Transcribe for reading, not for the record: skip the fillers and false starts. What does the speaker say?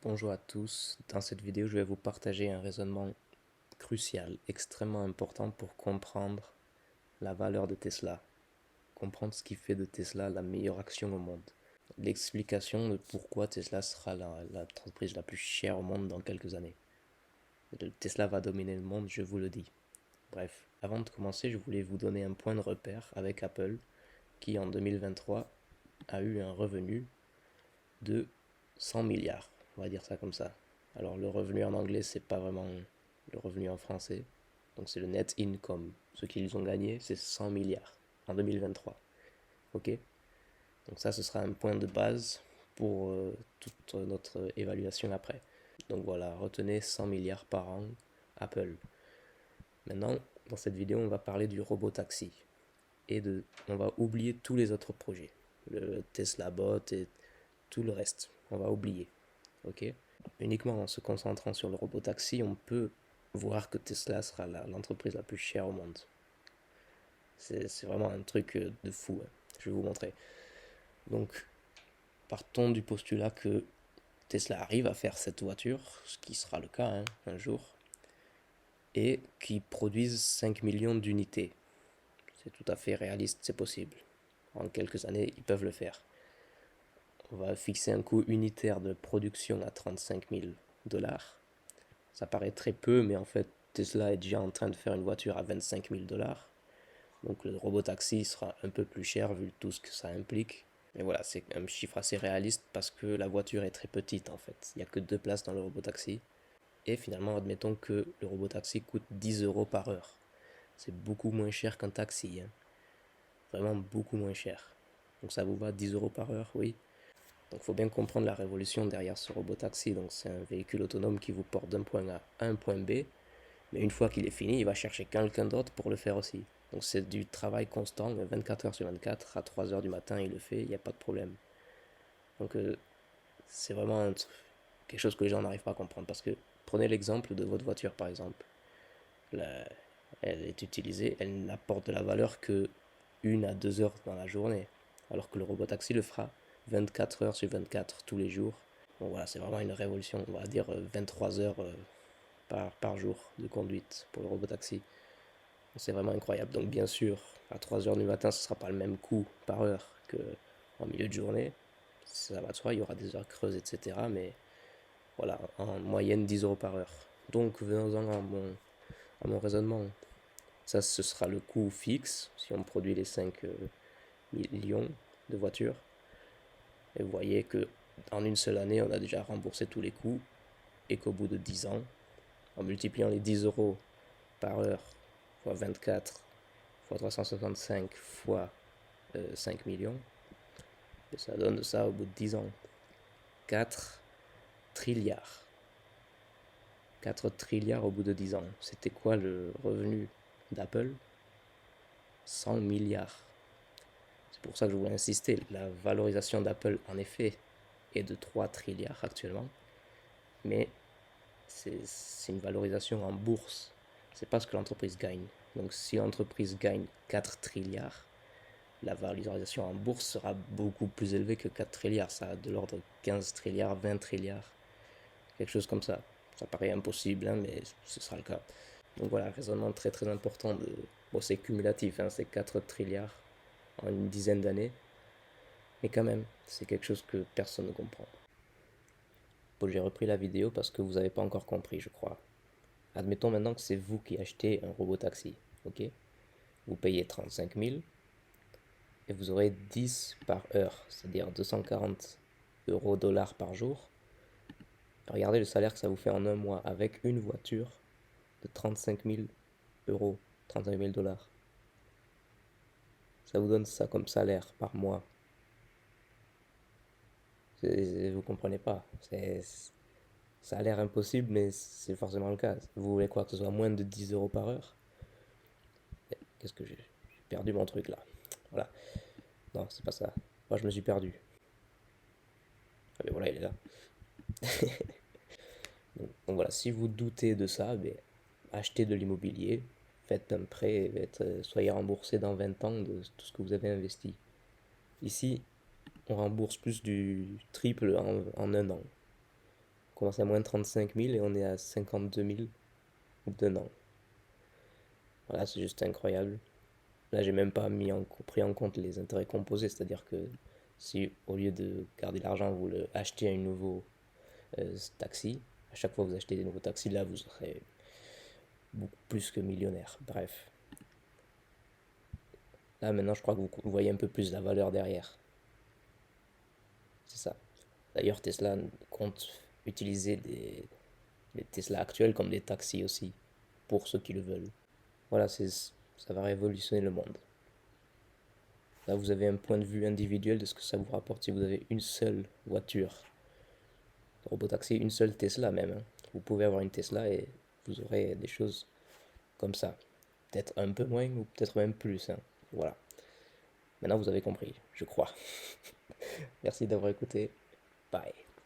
Bonjour à tous, dans cette vidéo je vais vous partager un raisonnement crucial, extrêmement important pour comprendre la valeur de Tesla, comprendre ce qui fait de Tesla la meilleure action au monde, l'explication de pourquoi Tesla sera l'entreprise la plus chère au monde dans quelques années. Tesla va dominer le monde, je vous le dis. Bref, avant de commencer, je voulais vous donner un point de repère avec Apple qui en 2023 a eu un revenu de 100 milliards, on va dire ça comme ça. Alors le revenu en anglais, c'est pas vraiment le revenu en français. Donc c'est le net income. Ce qu'ils ont gagné, c'est 100 milliards en 2023. Ok. Donc ça, ce sera un point de base pour toute notre évaluation après. Donc voilà, retenez 100 milliards par an, Apple. Maintenant, dans cette vidéo, on va parler du robot taxi. On va oublier tous les autres projets. Le Tesla Bot et tout le reste. On va oublier. Ok. Uniquement en se concentrant sur le robot taxi, on peut voir que Tesla sera l'entreprise la plus chère au monde. C'est vraiment un truc de fou, hein. Je vais vous montrer. Donc, partons du postulat que Tesla arrive à faire cette voiture, ce qui sera le cas un jour, et qui produise 5 millions d'unités. C'est tout à fait réaliste, c'est possible. En quelques années, ils peuvent le faire. On va fixer un coût unitaire de production à 35 000 dollars. Ça paraît très peu, mais en fait, Tesla est déjà en train de faire une voiture à 25 000 dollars. Donc le robotaxi sera un peu plus cher vu tout ce que ça implique. Mais voilà, c'est un chiffre assez réaliste parce que la voiture est très petite en fait. Il n'y a que deux places dans le robotaxi. Et finalement, admettons que le robotaxi coûte 10 euros par heure. C'est beaucoup moins cher qu'un taxi, hein. Vraiment beaucoup moins cher. Donc ça vous va, 10 euros par heure, oui. Donc il faut bien comprendre la révolution derrière ce robotaxi. Donc c'est un véhicule autonome qui vous porte d'un point A à un point B. Mais une fois qu'il est fini, il va chercher quelqu'un d'autre pour le faire aussi. Donc c'est du travail constant, 24 heures sur 24, à 3 heures du matin il le fait, il n'y a pas de problème. Donc c'est vraiment quelque chose que les gens n'arrivent pas à comprendre. Parce que prenez l'exemple de votre voiture par exemple. La- Elle est utilisée, elle n'apporte de la valeur que 1 à 2 heures dans la journée. Alors que le robotaxi le fera 24 heures sur 24 tous les jours. Bon voilà, c'est vraiment une révolution, on va dire 23 heures par jour de conduite pour le robotaxi. C'est vraiment incroyable. Donc bien sûr, à 3 heures du matin, ce ne sera pas le même coût par heure qu'en milieu de journée. Ça va de soi, il y aura des heures creuses, etc. Mais voilà, en moyenne 10 euros par heure. Donc venons-en à mon raisonnement. Ça, ce sera le coût fixe si on produit les 5 millions de voitures. Et vous voyez que en une seule année, on a déjà remboursé tous les coûts et qu'au bout de 10 ans, en multipliant les 10 euros par heure fois 24 fois 365 fois 5 millions, et ça donne ça au bout de 10 ans. 4 trilliards. 4 trilliards au bout de 10 ans. C'était quoi le revenu d'Apple? 100 milliards. C'est pour ça que je voulais insister. La valorisation d'Apple, en effet, est de 3 trilliards actuellement. Mais c'est une valorisation en bourse. C'est pas ce que l'entreprise gagne. Donc si l'entreprise gagne 4 trilliards, la valorisation en bourse sera beaucoup plus élevée que 4 trilliards. Ça a de l'ordre de 15 trilliards, 20 trilliards, quelque chose comme ça. Ça paraît impossible, hein, mais ce sera le cas. Donc voilà, raisonnement très très important. Bon, c'est cumulatif, hein, c'est 4 trilliards en une dizaine d'années. Mais quand même, c'est quelque chose que personne ne comprend. Bon, j'ai repris la vidéo parce que vous n'avez pas encore compris, je crois. Admettons maintenant que c'est vous qui achetez un robot taxi, ok? Vous payez 35 000 et vous aurez 10 par heure, c'est-à-dire 240 euros dollars par jour. Regardez le salaire que ça vous fait en un mois avec une voiture de 35 000 euros, 35 000 dollars. Ça vous donne ça comme salaire par mois. Vous comprenez pas. Ça a l'air impossible, mais c'est forcément le cas. Vous voulez quoi, que ce soit moins de 10 euros par heure? Qu'est-ce que j'ai perdu mon truc là. Voilà. Non, c'est pas ça. Moi, je me suis perdu. Ah, mais voilà, il est là. Donc voilà, si vous doutez de ça, ben, achetez de l'immobilier, faites un prêt, soyez remboursé dans 20 ans de tout ce que vous avez investi. Ici, on rembourse plus du triple en un an. On commence à moins 35 000 et on est à 52 000 dedans. Voilà, c'est juste incroyable. Là, j'ai même pas pris en compte les intérêts composés, c'est-à-dire que si au lieu de garder l'argent, vous le achetez un nouveau taxi, à chaque fois que vous achetez des nouveaux taxis, là, vous serez beaucoup plus que millionnaire. Bref. Là, maintenant, je crois que vous voyez un peu plus la valeur derrière. C'est ça. D'ailleurs, Tesla compte utiliser les Tesla actuels comme des taxis aussi, pour ceux qui le veulent. Voilà, ça va révolutionner le monde. Là, vous avez un point de vue individuel de ce que ça vous rapporte si vous avez une seule voiture. Robotaxi, une seule Tesla même, hein. Vous pouvez avoir une Tesla et vous aurez des choses comme ça. Peut-être un peu moins ou peut-être même plus, hein. Voilà. Maintenant, vous avez compris, je crois. Merci d'avoir écouté. Bye.